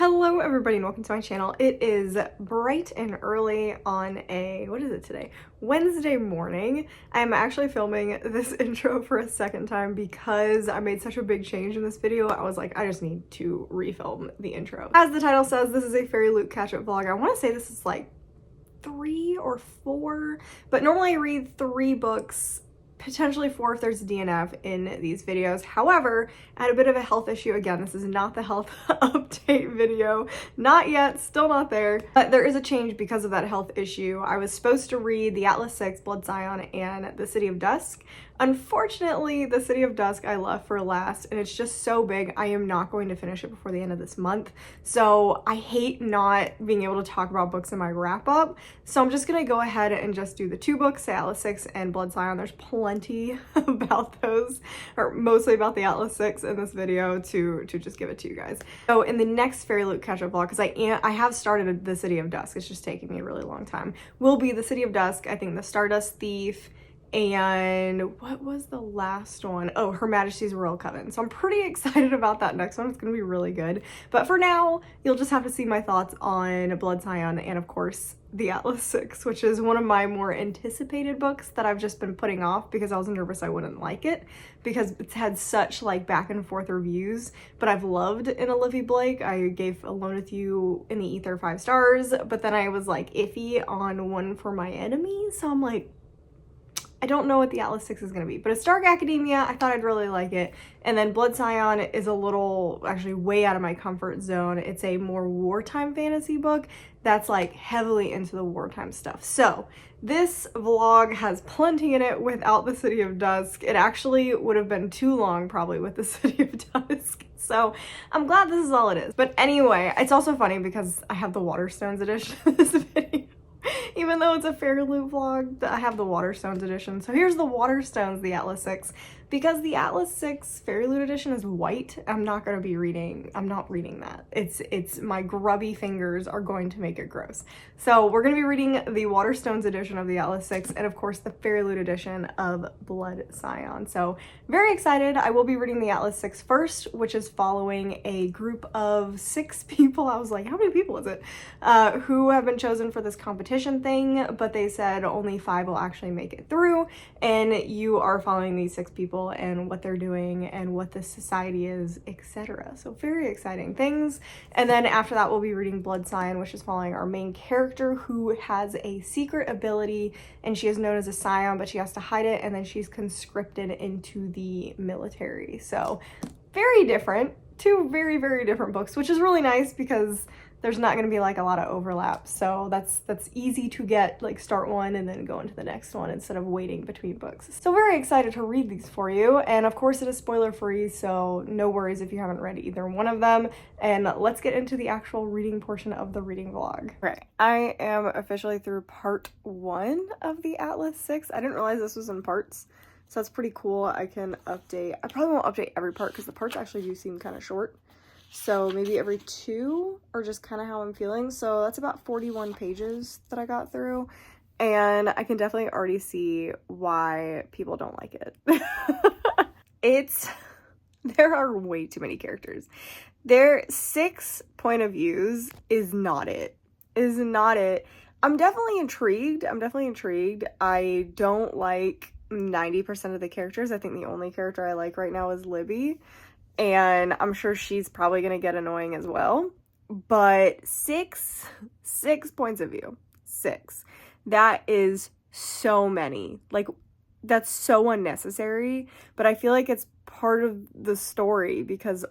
Hello everybody and welcome to my channel. It is bright and early on a, what is it today? Wednesday morning. I'm actually filming this intro for a second time because I made such a big change in this video. I was like, I just need to refilm the intro. As the title says, this is a Fairyloot Catch-Up vlog. I want to say this is like 3 or 4, but normally I read 3 books, potentially 4 if there's a DNF in these videos. However, I had a bit of a health issue. Again, this is not the health update video. Not yet, still not there. But there is a change because of that health issue. I was supposed to read The Atlas 6, Blood Scion, and The City of Dusk. Unfortunately, The City of Dusk I left for last, and it's just so big, I am not going to finish it before the end of this month. So I hate not being able to talk about books in my wrap-up. So I'm just gonna go ahead and just do the 2 books, The Atlas 6 and Blood Scion. There's plenty about those, or mostly about the Atlas 6 in this video to just give it to you guys. So in the next Fairyloot Catch-Up vlog, because I have started The City of Dusk, it's just taking me a really long time, will be The City of Dusk, I think The Stardust Thief, and what was the last one? Oh, Her Majesty's Royal Coven. So I'm pretty excited about that next one. It's gonna be really good. But for now, you'll just have to see my thoughts on Blood Scion and of course The Atlas 6, which is one of my more anticipated books that I've just been putting off because I was nervous I wouldn't like it because it's had such like back and forth reviews. But I've loved in Olivia Blake. I gave Alone With You in the Ether 5 stars, but then I was like iffy on One for My Enemy. So I'm like, I don't know what the Atlas 6 is going to be, but it's dark academia. I thought I'd really like it. And then Blood Scion is a little, actually way out of my comfort zone. It's a more wartime fantasy book that's like heavily into the wartime stuff. So this vlog has plenty in it without the City of Dusk. It actually would have been too long probably with the City of Dusk. So I'm glad this is all it is. But anyway, it's also funny because I have the Waterstones edition of this video. Even though it's a Fairyloot vlog, I have the Waterstones edition. So here's the Waterstones, the Atlas 6. Because the Atlas 6 Fairyloot edition is white, I'm not reading that. It's my grubby fingers are going to make it gross. So we're going to be reading the Waterstones edition of the Atlas 6 and of course the Fairyloot edition of Blood Scion. So very excited. I will be reading the Atlas 6 first, which is following a group of 6 people. I was like, how many people is it? Who have been chosen for this competition thing, but they said only 5 will actually make it through, and you are following these 6 people and what they're doing and what the society is, etc. So very exciting things. And then after that we'll be reading Blood Scion, which is following our main character who has a secret ability and she is known as a Scion, but she has to hide it, and then she's conscripted into the military. So very different. 2 very, very different books, which is really nice because there's not going to be like a lot of overlap. So that's easy to get, like start one and then go into the next one instead of waiting between books. So very excited to read these for you. And of course it is spoiler free, so no worries if you haven't read either one of them. And let's get into the actual reading portion of the reading vlog. Okay, I am officially through part 1 of the Atlas 6. I didn't realize this was in parts. So that's pretty cool. I can update. I probably won't update every part because the parts actually do seem kind of short. So maybe every 2 or just kind of how I'm feeling. So that's about 41 pages that I got through. And I can definitely already see why people don't like it. There are way too many characters. Their 6 point of views is not it. I'm definitely intrigued. I don't like 90% of the characters. I think the only character I like right now is Libby. And I'm sure she's probably going to get annoying as well. But 6 points of view. 6. That is so many. Like, that's so unnecessary. But I feel like it's part of the story because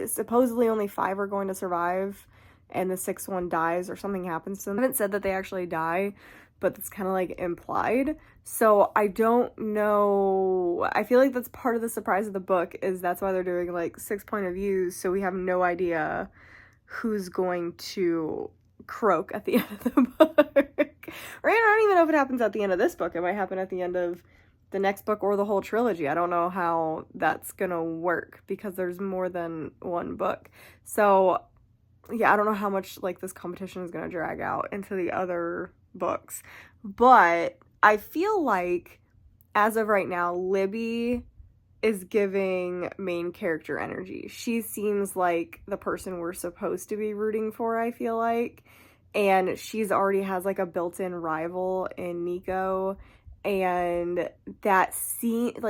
supposedly only 5 are going to survive. And the 6th one dies or something happens to them. I haven't said that they actually die, but that's kind of like implied. So I don't know. I feel like that's part of the surprise of the book, is that's why they're doing like 6 point of views. So we have no idea who's going to croak at the end of the book. Or I don't even know if it happens at the end of this book. It might happen at the end of the next book or the whole trilogy. I don't know how that's gonna work because there's more than 1 book. So yeah, I don't know how much like this competition is gonna drag out into the other books, but I feel like as of right now, Libby is giving main character energy. She seems like the person we're supposed to be rooting for, I feel like. And she's already has like a built-in rival in Nico. And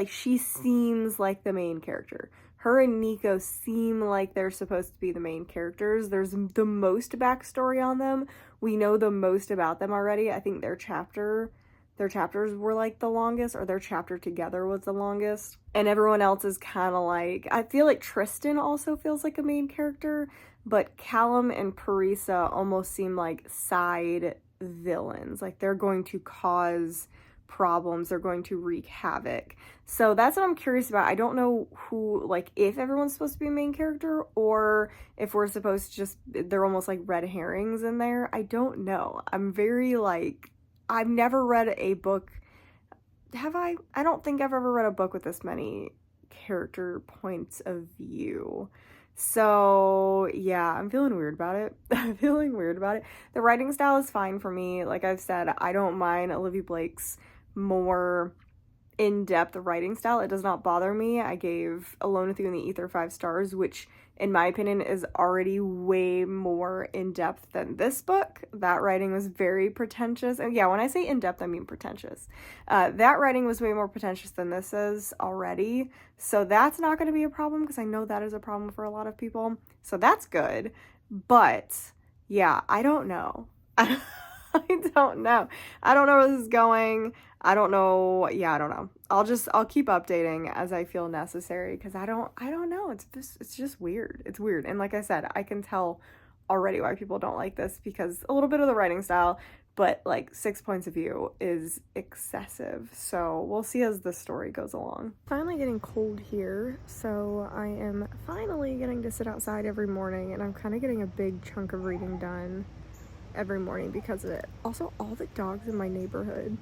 she seems like the main character. Her and Nico seem like they're supposed to be the main characters. There's the most backstory on them. We know the most about them already. I think their chapters were like the longest, or their chapter together was the longest. And everyone else is kind of like, I feel like Tristan also feels like a main character, but Callum and Parisa almost seem like side villains. Like they're going to cause problems, they're going to wreak havoc. So that's what I'm curious about. I don't know who, like, if everyone's supposed to be a main character or if we're supposed to just, they're almost like red herrings in there. I don't know. I'm very like, I've never read a book. Have I? I don't think I've ever read a book with this many character points of view. So yeah, I'm feeling weird about it. I'm feeling weird about it. The writing style is fine for me. Like I've said, I don't mind Olivia Blake's more in-depth writing style. It does not bother me. I gave Alone with You in the Ether 5 stars, which in my opinion is already way more in-depth than this book. That writing was very pretentious. And yeah, when I say in-depth, I mean pretentious. That writing was way more pretentious than this is already. So that's not going to be a problem because I know that is a problem for a lot of people. So that's good. But yeah, I don't know. I don't know. I don't know where this is going. I don't know. Yeah, I don't know. I'll keep updating as I feel necessary because I don't know. It's just weird. It's weird. And like I said, I can tell already why people don't like this because a little bit of the writing style, but like 6 points of view is excessive. So we'll see as the story goes along. Finally getting cold here, so I am finally getting to sit outside every morning, and I'm kind of getting a big chunk of reading done every morning because of it. Also, all the dogs in my neighborhood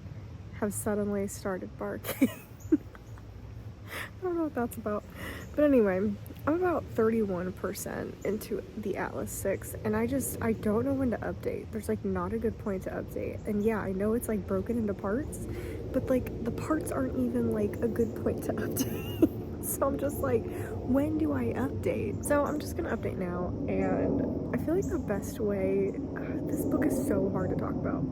have suddenly started barking. I don't know what that's about. But anyway, I'm about 31% into the Atlas 6, and I don't know when to update. There's like not a good point to update. And yeah, I know it's like broken into parts, but like the parts aren't even like a good point to update. So I'm just like, when do I update? So I'm just gonna update now, and I feel like the best way, this book is so hard to talk about.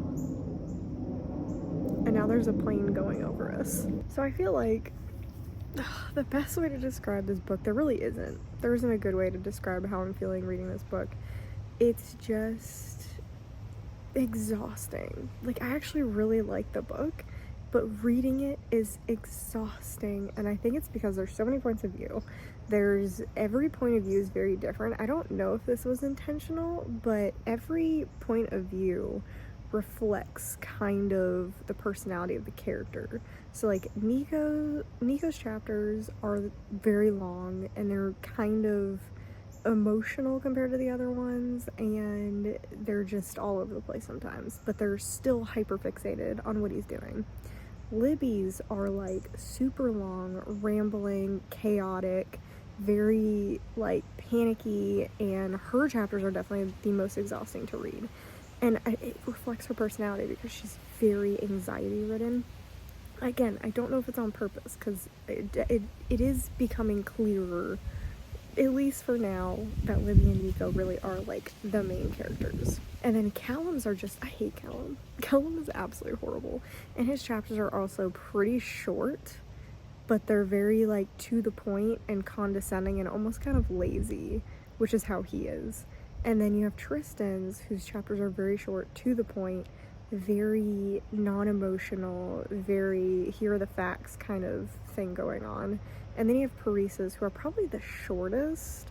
And now there's a plane going over us. So I feel like the best way to describe this book, there really isn't. There isn't a good way to describe how I'm feeling reading this book. It's just exhausting. Like, I actually really like the book, but reading it is exhausting. And I think it's because there's so many points of view. Every point of view is very different. I don't know if this was intentional, but every point of view reflects kind of the personality of the character. So like Nico's chapters are very long and they're kind of emotional compared to the other ones, and they're just all over the place sometimes, but they're still hyper fixated on what he's doing. Libby's are like super long, rambling, chaotic, very like panicky, and her chapters are definitely the most exhausting to read. And it reflects her personality because she's very anxiety ridden. Again, I don't know if it's on purpose because it is becoming clearer, at least for now, that Libby and Nico really are like the main characters. And then Callum's are just, I hate Callum. Callum is absolutely horrible. And his chapters are also pretty short, but they're very like to the point and condescending and almost kind of lazy, which is how he is. And then you have Tristan's, whose chapters are very short, to the point, very non-emotional, very here are the facts kind of thing going on. And then you have Parisa's, who are probably the shortest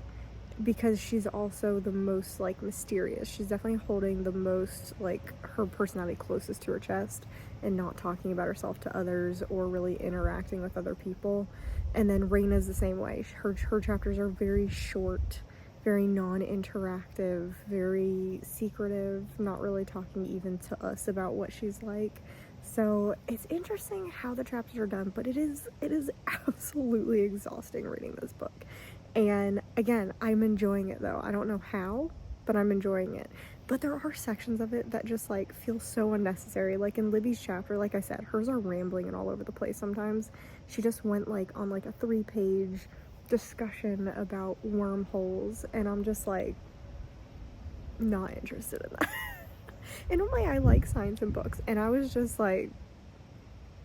because she's also the most like mysterious. She's definitely holding the most like her personality closest to her chest and not talking about herself to others or really interacting with other people. And then Raina's the same way. Her chapters are very short, very non-interactive, very secretive, not really talking even to us about what she's like. So it's interesting how the chapters are done, but it is absolutely exhausting reading this book. And again, I'm enjoying it though. I don't know how, but I'm enjoying it. But there are sections of it that just like feel so unnecessary. Like in Libby's chapter, like I said, hers are rambling and all over the place sometimes. She just went like on like a 3-page discussion about wormholes, and I'm just like not interested in that. And normally I like science and books, and I was just like,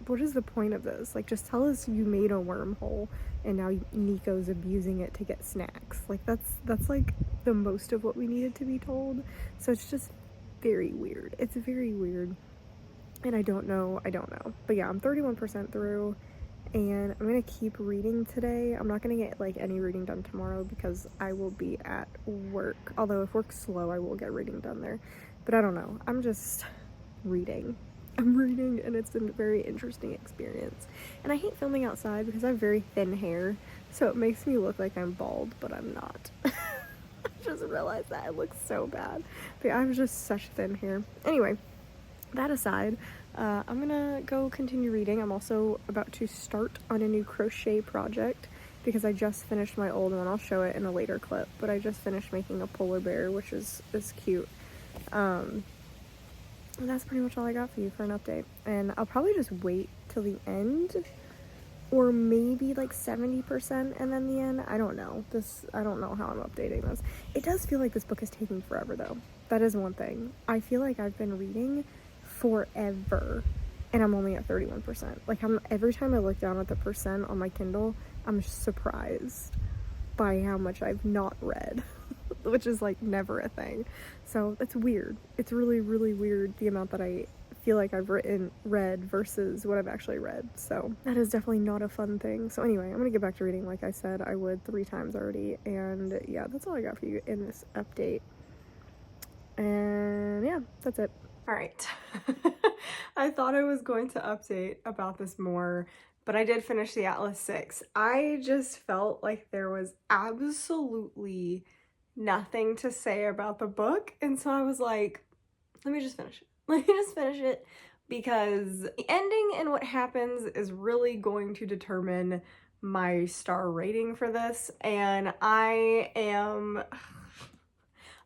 what is the point of this? Like, just tell us you made a wormhole and now Nico's abusing it to get snacks. Like, that's like the most of what we needed to be told. So it's just very weird. It's very weird. And I don't know. But yeah, I'm 31% through, and I'm gonna keep reading today. I'm not gonna get like any reading done tomorrow because I will be at work. Although if work's slow, I will get reading done there. But I don't know. I'm just reading. I'm reading, and it's a very interesting experience. And I hate filming outside because I have very thin hair, so it makes me look like I'm bald, but I'm not. I just realized that. It looks so bad. But I have just such thin hair. Anyway, that aside, I'm gonna go continue reading. I'm also about to start on a new crochet project because I just finished my old one. I'll show it in a later clip, but I just finished making a polar bear, which is cute. And that's pretty much all I got for you for an update. And I'll probably just wait till the end, or maybe like 70% and then the end. I don't know. I don't know how I'm updating this. It does feel like this book is taking forever though. That is one thing. I feel like I've been reading forever and I'm only at 31%. Like, every time I look down at the percent on my Kindle, I'm surprised by how much I've not read. Which is like never a thing. So it's weird. It's really, really weird, the amount that I feel like I've read versus what I've actually read. So that is definitely not a fun thing. So anyway, I'm gonna get back to reading like I said I would 3 times already. And yeah, that's all I got for you in this update. And yeah, that's it. All right. I thought I was going to update about this more, but I did finish the Atlas 6. I just felt like there was absolutely nothing to say about the book, and so I was like, let me just finish it because the ending and what happens is really going to determine my star rating for this, and I am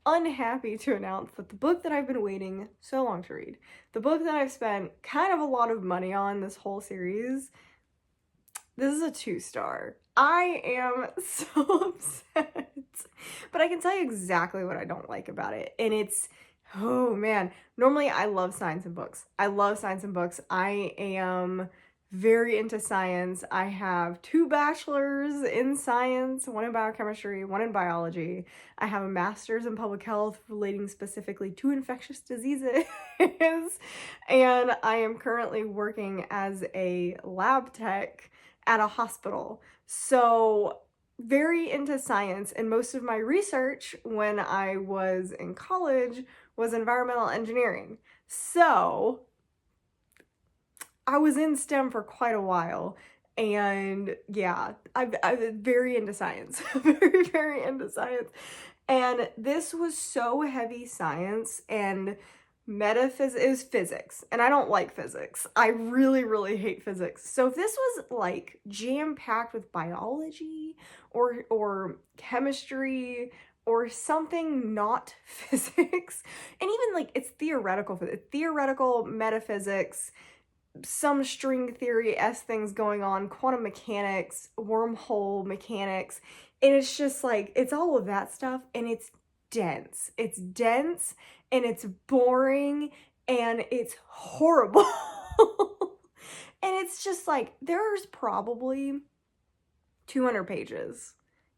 unhappy to announce that the book that I've been waiting so long to read, the book that I've spent kind of a lot of money on this whole series, this is a 2-star. I am so upset. But I can tell you exactly what I don't like about it. And it's, oh man. Normally I love science and books. I am very into science. I have 2 bachelors in science, one in biochemistry, one in biology. I have a master's in public health relating specifically to infectious diseases. And I am currently working as a lab tech at a hospital. So very into science, and most of my research when I was in college was environmental engineering. So I was in STEM for quite a while, and yeah, I'm very into science. Very, very into science. And this was so heavy science and metaphysics. It was physics, and I don't like physics. I really, really hate physics. So if this was like jam-packed with biology or chemistry or something not physics, and even like it's theoretical metaphysics, some string theory-esque things going on, quantum mechanics, wormhole mechanics, and it's just like, it's all of that stuff, and it's dense. It's dense, and it's boring, and it's horrible. And it's just like, there's probably 200 pages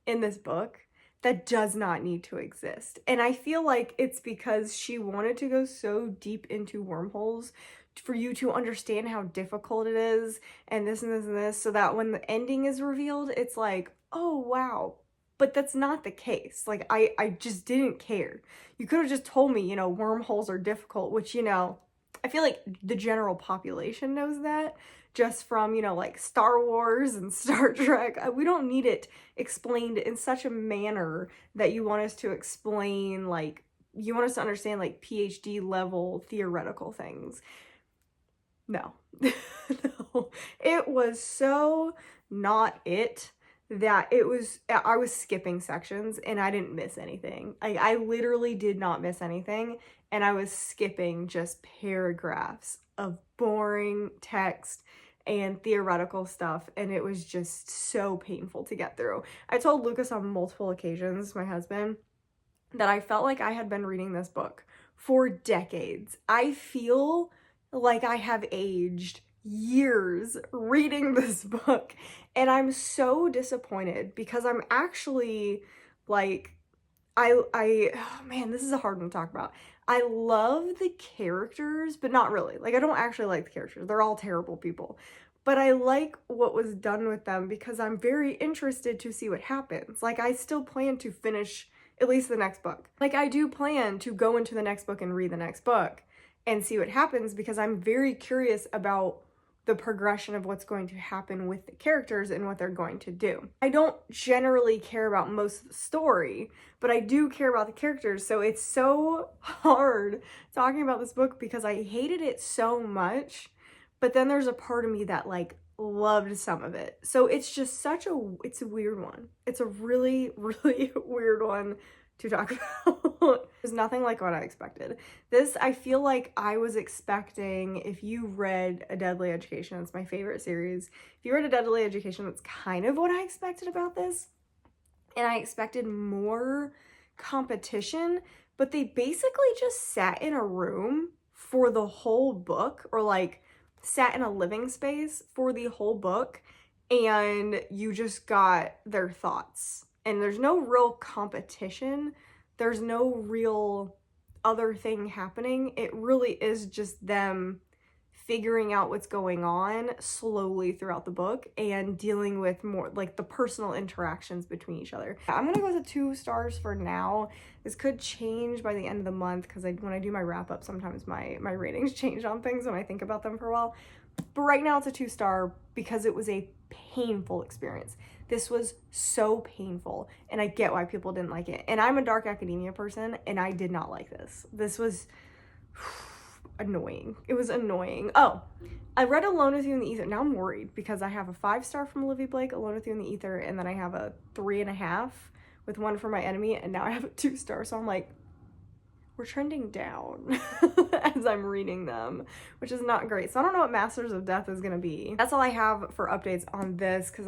in this book that does not need to exist. And I feel like it's because she wanted to go so deep into wormholes for you to understand how difficult it is, and this and this and this, so that when the ending is revealed, it's like, oh wow. But that's not the case. Like, I just didn't care. You could have just told me, you know, wormholes are difficult, which, you know, I feel like the general population knows that just from, you know, like Star Wars and Star Trek. We don't need it explained in such a manner that you want us to explain, like, you want us to understand, like, PhD level theoretical things. No. No. It was so not it that I was skipping sections and I didn't miss anything. Like, I literally did not miss anything, and I was skipping just paragraphs of boring text and theoretical stuff, and it was just so painful to get through. I told Lucas on multiple occasions, my husband, that I felt like I had been reading this book for decades. I feel like I have aged years reading this book, and I'm so disappointed because I'm actually like, oh man, this is a hard one to talk about. I love the characters, but not really. Like, I don't actually like the characters. They're all terrible people. But I like what was done with them because I'm very interested to see what happens. Like, I still plan to finish at least the next book. Like, I do plan to go into the next book and read the next book and see what happens because I'm very curious about the progression of what's going to happen with the characters and what they're going to do. I don't generally care about most of the story, but I do care about the characters, so it's so hard talking about this book because I hated it so much, but then there's a part of me that like loved some of it. So it's just it's a weird one. It's a really, really weird one to talk about. There's nothing like what I expected. This, I feel like I was expecting, if you read A Deadly Education, it's my favorite series. If you read A Deadly Education, that's kind of what I expected about this. And I expected more competition, but they basically just sat in a room for the whole book, or like sat in a living space for the whole book, and you just got their thoughts. And there's no real competition. There's no real other thing happening. It really is just them figuring out what's going on slowly throughout the book and dealing with more like the personal interactions between each other. I'm gonna go with 2 stars for now. This could change by the end of the month because when I do my wrap up, sometimes my ratings change on things when I think about them for a while. But right now it's a 2-star because it was a painful experience. This was so painful, and I get why people didn't like it. And I'm a dark academia person, and I did not like this. This was annoying. It was annoying. Oh, I read Alone with You in the Ether. Now I'm worried because I have a 5-star from Olivia Blake, Alone with You in the Ether, and then I have a 3.5 with One for My Enemy, and now I have a 2-star. So I'm like, we're trending down as I'm reading them, which is not great. So I don't know what Masters of Death is gonna be. That's all I have for updates on this because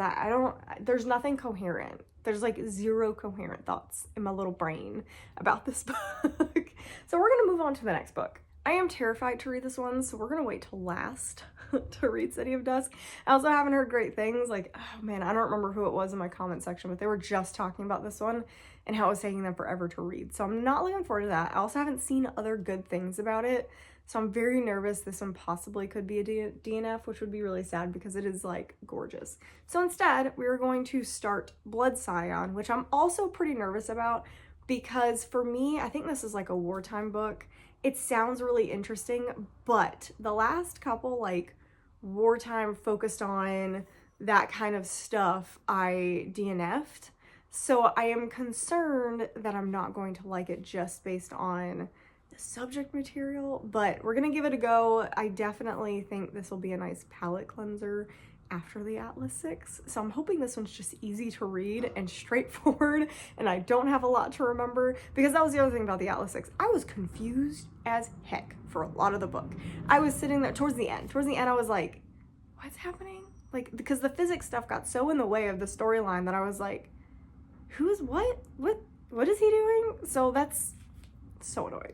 there's nothing coherent. There's like 0 coherent thoughts in my little brain about this book. So we're gonna move on to the next book. I am terrified to read this one, so we're gonna wait till last to read City of Dusk. I also haven't heard great things. Like, oh man, I don't remember who it was in my comment section, but they were just talking about this one and how it was taking them forever to read. So I'm not looking forward to that. I also haven't seen other good things about it, so I'm very nervous this one possibly could be a DNF, which would be really sad because it is like gorgeous. So instead, we're going to start Blood Scion, which I'm also pretty nervous about because for me, I think this is like a wartime book. It sounds really interesting, but the last couple like wartime focused on that kind of stuff, I DNF'd. So I am concerned that I'm not going to like it just based on the subject material, but we're gonna give it a go. I definitely think this will be a nice palette cleanser after the Atlas 6. So I'm hoping this one's just easy to read and straightforward and I don't have a lot to remember, because that was the other thing about the Atlas 6. I was confused as heck for a lot of the book. I was sitting there towards the end I was like, what's happening? Like, because the physics stuff got so in the way of the storyline that I was like, who's what is he doing? So that's so annoying.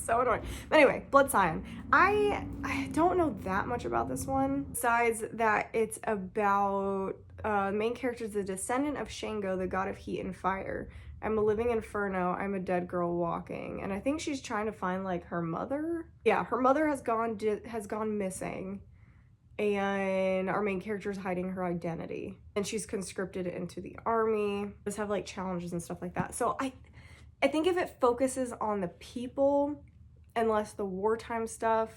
So annoying. But anyway, Blood Scion. I don't know that much about this one, besides that it's about the main character is a descendant of Shango, the god of heat and fire. I'm a living inferno. I'm a dead girl walking. And I think she's trying to find like her mother. Yeah, her mother has gone missing. And our main character is hiding her identity. And she's conscripted into the army. Just have like challenges and stuff like that. So I think if it focuses on the people and less the wartime stuff,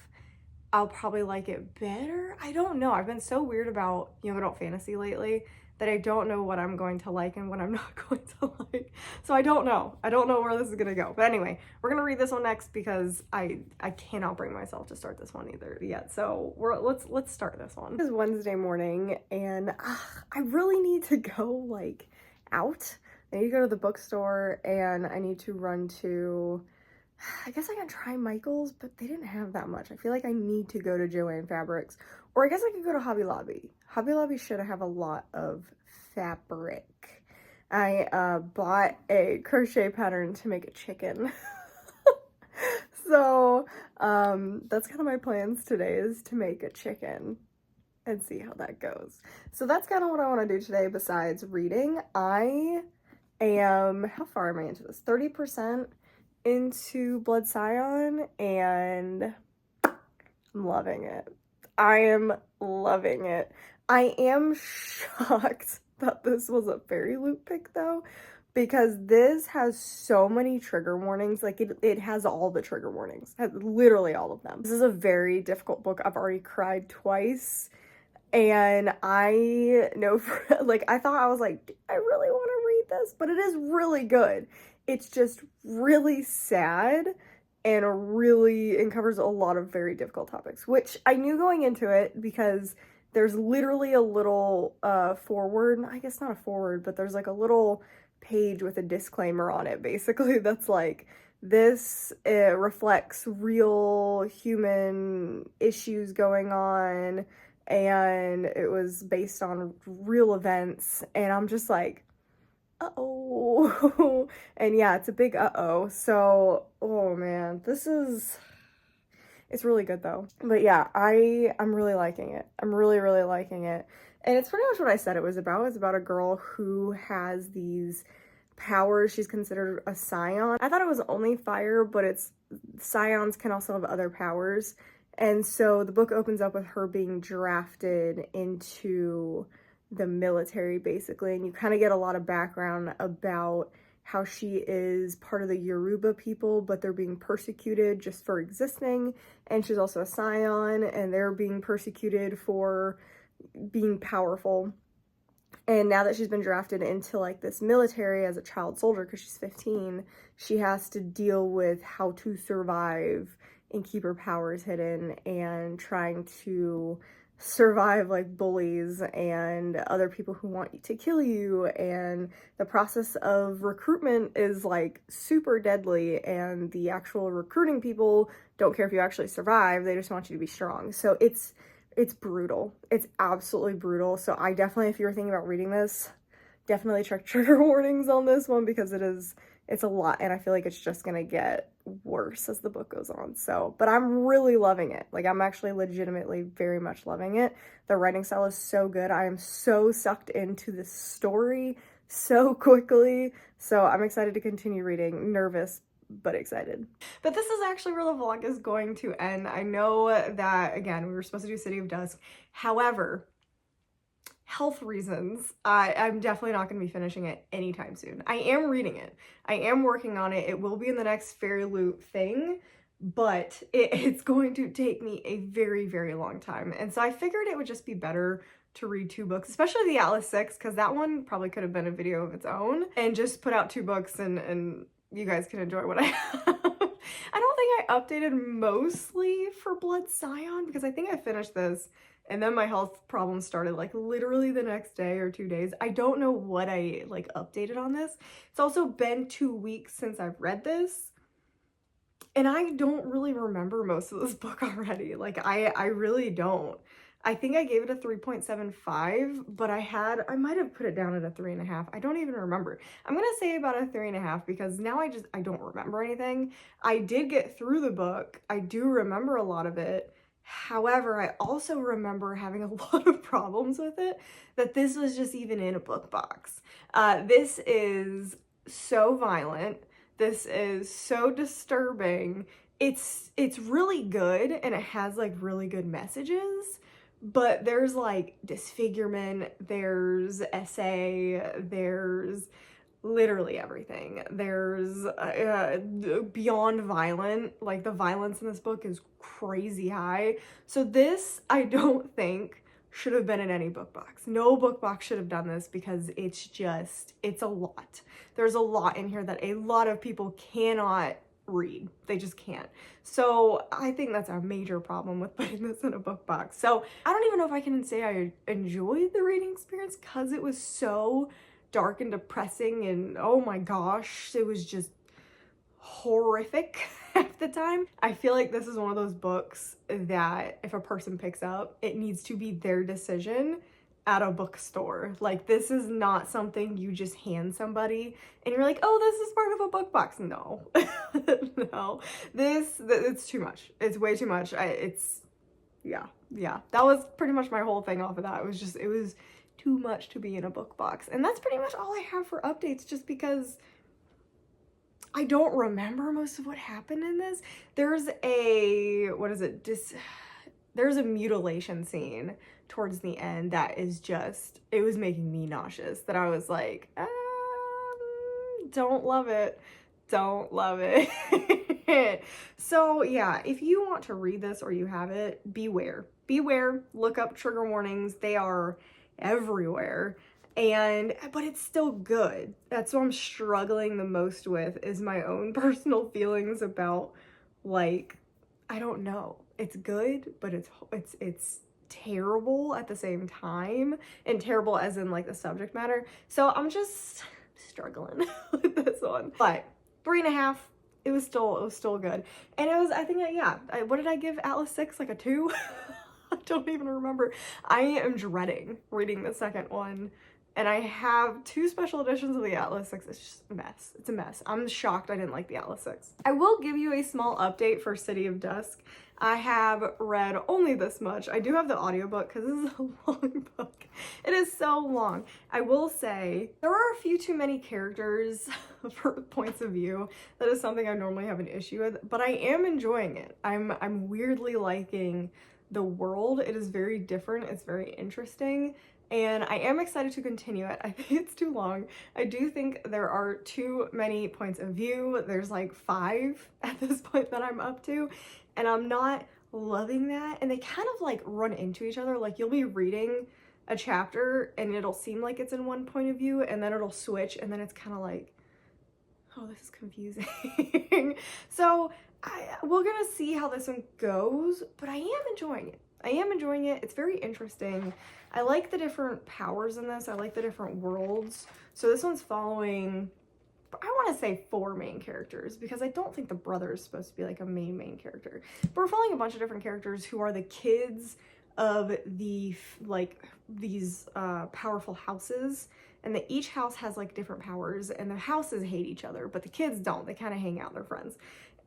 I'll probably like it better. I don't know. I've been so weird about young adult fantasy lately that I don't know what I'm going to like and what I'm not going to like. So I don't know. I don't know where this is gonna go. But anyway, we're gonna read this one next because I cannot bring myself to start this one either yet. So let's start this one. It is Wednesday morning and I really need to go like out. I need to go to the bookstore and I need to run to, I guess I can try Michael's, but they didn't have that much. I feel like I need to go to Joann Fabrics, or I guess I could go to Hobby Lobby. Hobby Lobby should have a lot of fabric. I bought a crochet pattern to make a chicken. So that's kind of my plans today, is to make a chicken and see how that goes. So that's kind of what I want to do today besides reading. I am, how far am I into this? 30% into Blood Scion, and I'm loving it. I am loving it. I am shocked that this was a Fairyloot pick though, because this has so many trigger warnings. Like it has all the trigger warnings, literally all of them. This is a very difficult book. I've already cried twice. And I know, like, I thought, I was like, I really want to read this, but it is really good. It's just really sad and really, it covers a lot of very difficult topics, which I knew going into it because there's literally a little forward, I guess not a forward, but there's like a little page with a disclaimer on it, basically, that's like, this reflects real human issues going on, and it was based on real events, and I'm just like, uh-oh. And yeah, it's a big uh-oh. So, oh man, it's really good though. But yeah, I'm really liking it. I'm really, really liking it. And it's pretty much what I said it was about. It's about a girl who has these powers. She's considered a Scion. I thought it was only fire, but Scions can also have other powers. And so the book opens up with her being drafted into the military, basically, and you kind of get a lot of background about how she is part of the Yoruba people, but they're being persecuted just for existing, and she's also a Scion, and they're being persecuted for being powerful. And now that she's been drafted into like this military as a child soldier, because she's 15, she has to deal with how to survive and keep her powers hidden, and trying to survive like bullies and other people who want to kill you. And the process of recruitment is like super deadly, and the actual recruiting people don't care if you actually survive, they just want you to be strong. So it's brutal. It's absolutely brutal. So I definitely, if you're thinking about reading this, definitely check trigger warnings on this one, because it's a lot, and I feel like it's just gonna get worse as the book goes on. So, but I'm really loving it. Like, I'm actually legitimately very much loving it. The writing style is so good. I am so sucked into this story so quickly. So I'm excited to continue reading. Nervous, but excited. But this is actually where the vlog is going to end. I know that, again, we were supposed to do City of Dusk. However, health reasons, I'm definitely not going to be finishing it anytime soon. I am reading it. I am working on it. It will be in the next Fairyloot thing, but it's going to take me a very, very long time. And so I figured it would just be better to read 2 books, especially the Atlas 6, because that one probably could have been a video of its own, and just put out 2 books and you guys can enjoy what I have. I don't think I updated mostly for Blood Scion, because I think I finished this and then my health problems started like literally the next day or 2 days. I don't know what I like updated on this. It's also been 2 weeks since I've read this, and I don't really remember most of this book already. Like I really don't. I think I gave it a 3.75, but I might have put it down at a 3.5. I don't even remember. I'm gonna say about a 3.5 because now I don't remember anything. I did get through the book. I do remember a lot of it. However, I also remember having a lot of problems with it, that this was just even in a book box. This is so violent. This is so disturbing. It's really good, and it has like really good messages, but there's like disfigurement, there's essay, there's literally everything. There's beyond violent, like the violence in this book is crazy high. So this, I don't think, should have been in any book box. No book box should have done this because it's a lot. There's a lot in here that a lot of people cannot read. They just can't. So I think that's a major problem with putting this in a book box. So I don't even know if I can say I enjoyed the reading experience because it was so dark and depressing, and oh my gosh, it was just horrific at the time. I feel like this is one of those books that if a person picks up, it needs to be their decision at a bookstore. Like, this is not something you just hand somebody and you're like, oh, this is part of a book box. No. No. It's too much. It's way too much. Yeah. That was pretty much my whole thing off of that. It was too much to be in a book box. And that's pretty much all I have for updates, just because I don't remember most of what happened in this. There's a, there's a mutilation scene towards the end that is just, it was making me nauseous, that I was like, don't love it. Don't love it. So yeah, if you want to read this or you have it, beware. Beware, look up trigger warnings. They are everywhere. But it's still good. That's what I'm struggling the most with, is my own personal feelings about, like, I don't know. It's good, but it's terrible at the same time, and terrible as in like the subject matter. So I'm just struggling with this one. But 3.5, it was still good. And it was, I think, what did I give Atlas 6? Like a 2? I don't even remember. I am dreading reading the second one. And I have 2 special editions of the Atlas 6. It's just a mess. It's a mess. I'm shocked I didn't like the Atlas 6. I will give you a small update for City of Dusk. I have read only this much. I do have the audiobook because this is a long book. It is so long. I will say there are a few too many characters for points of view. That is something I normally have an issue with, but I am enjoying it. I'm weirdly liking the world. It is very different. It's very interesting. And I am excited to continue it. I think it's too long. I do think there are too many points of view. There's like 5 at this point that I'm up to, and I'm not loving that. And they kind of like run into each other. Like, you'll be reading a chapter and it'll seem like it's in one point of view, and then it'll switch, and then it's kind of like, oh, this is confusing. So we're gonna see how this one goes, but I am enjoying it. I am enjoying it. It's very interesting. I like the different powers in this. I like the different worlds. So this one's following, I want to say 4 main characters, because I don't think the brother is supposed to be like a main character. But we're following a bunch of different characters who are the kids of these powerful houses. And each house has like different powers, and the houses hate each other, but the kids don't. They kind of hang out, they're friends.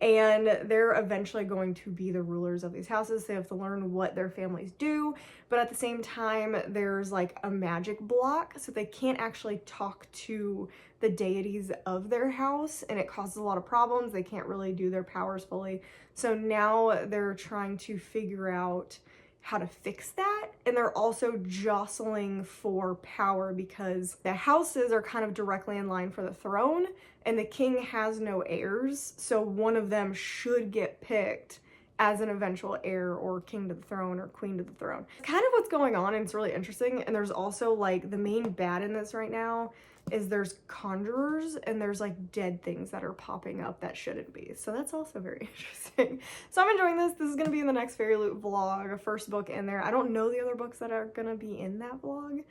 And they're eventually going to be the rulers of these houses. They have to learn what their families do, but at the same time, there's like a magic block, so they can't actually talk to the deities of their house, and it causes a lot of problems. They can't really do their powers fully. So now they're trying to figure out how to fix that, and they're also jostling for power because the houses are kind of directly in line for the throne, and the king has no heirs, so one of them should get picked as an eventual heir or king to the throne or queen to the throne. It's kind of what's going on, and it's really interesting. And there's also like the main bad in this right now is there's conjurers, and there's like dead things that are popping up that shouldn't be. So that's also very interesting. So I'm enjoying this. This is gonna be in the next Fairyloot vlog, a first book in there. I don't know the other books that are gonna be in that vlog.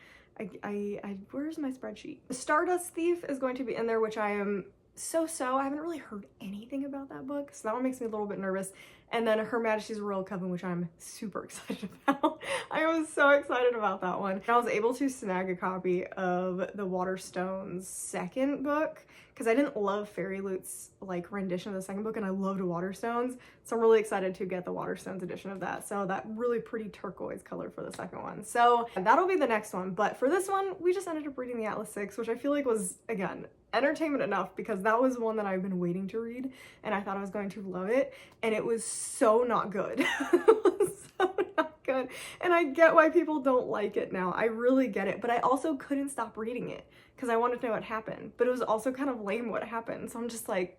Where's my spreadsheet? The Stardust Thief is going to be in there, which I am so. I haven't really heard anything about that book, so that one makes me a little bit nervous. And then Her Majesty's Royal Coven, which I'm super excited about. I was so excited about that one. I was able to snag a copy of the Waterstone's second book, because I didn't love Fairyloot's like rendition of the second book, and I loved Waterstone's. So I'm really excited to get the Waterstone's edition of that. So that really pretty turquoise color for the second one. So that'll be the next one. But for this one, we just ended up reading the Atlas 6, which I feel like was, again, entertainment enough, because that was one that I've been waiting to read, and I thought I was going to love it, and it was so not good. It was so not good, and I get why people don't like it now. I really get it, but I also couldn't stop reading it because I wanted to know what happened, but it was also kind of lame what happened. So I'm just like,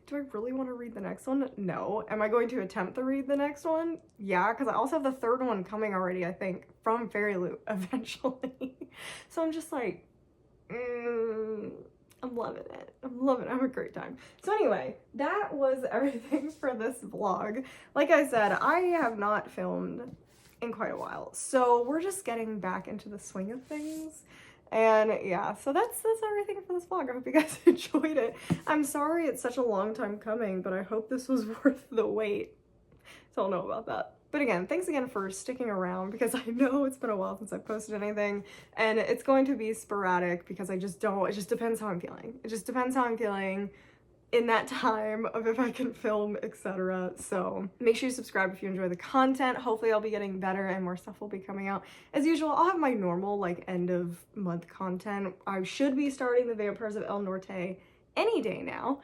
do I really want to read the next one? No. Am I going to attempt to read the next one? Yeah, because I also have the third one coming already, I think, from Fairyloot eventually. So I'm just like, I'm loving it. I'm loving it. I'm having a great time. So anyway, that was everything for this vlog. Like I said, I have not filmed in quite a while, so we're just getting back into the swing of things. And yeah, so that's everything for this vlog. I hope you guys enjoyed it. I'm sorry it's such a long time coming, but I hope this was worth the wait. Don't know about that. But again, thanks again for sticking around, because I know it's been a while since I posted anything, and it's going to be sporadic because it just depends how I'm feeling. It just depends how I'm feeling in that time of if I can film, etc. So make sure you subscribe if you enjoy the content. Hopefully I'll be getting better and more stuff will be coming out. As usual, I'll have my normal like end of month content. I should be starting the Vampires of El Norte any day now.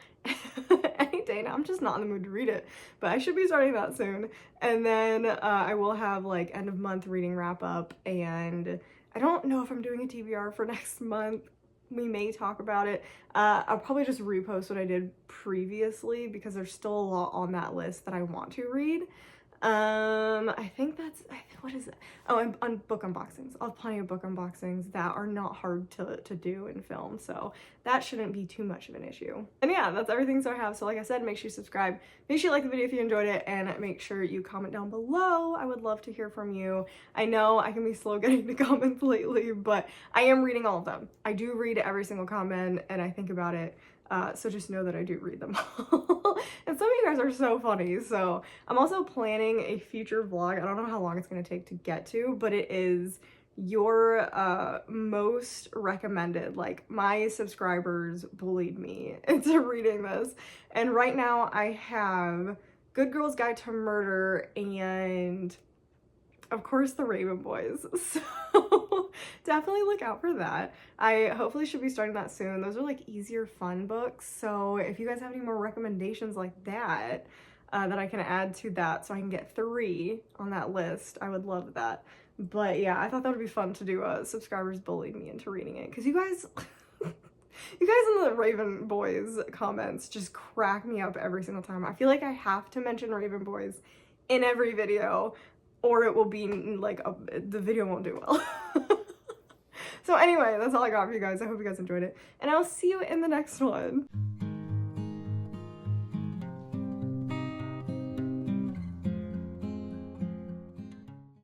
Any day now. I'm just not in the mood to read it, but I should be starting that soon. And then I will have like end of month reading wrap up, and I don't know if I'm doing a TBR for next month. We may talk about it. I'll probably just repost what I did previously because there's still a lot on that list that I want to read. I think that's, what is it? Oh, and on book unboxings. I'll have plenty of book unboxings that are not hard to do and film, so that shouldn't be too much of an issue. And yeah, that's everything so I have. So like I said, make sure you subscribe, make sure you like the video if you enjoyed it, and make sure you comment down below. I would love to hear from you. I know I can be slow getting to comments lately, but I am reading all of them. I do read every single comment and I think about it. So just know that I do read them all. And some of you guys are so funny. So I'm also planning a future vlog. I don't know how long it's going to take to get to, but it is your most recommended. Like, my subscribers bullied me into reading this. And right now I have Good Girl's Guide to Murder and of course the Raven Boys. So definitely look out for that. I hopefully should be starting that soon. Those are like easier fun books, so if you guys have any more recommendations like that that I can add to that so I can get 3 on that list, I would love that. But yeah, I thought that would be fun to do. Subscribers bullied me into reading it because you guys you guys in the Raven Boys comments just crack me up every single time. I feel like I have to mention Raven Boys in every video, or it will be like the video won't do well. So anyway, that's all I got for you guys. I hope you guys enjoyed it, and I'll see you in the next one.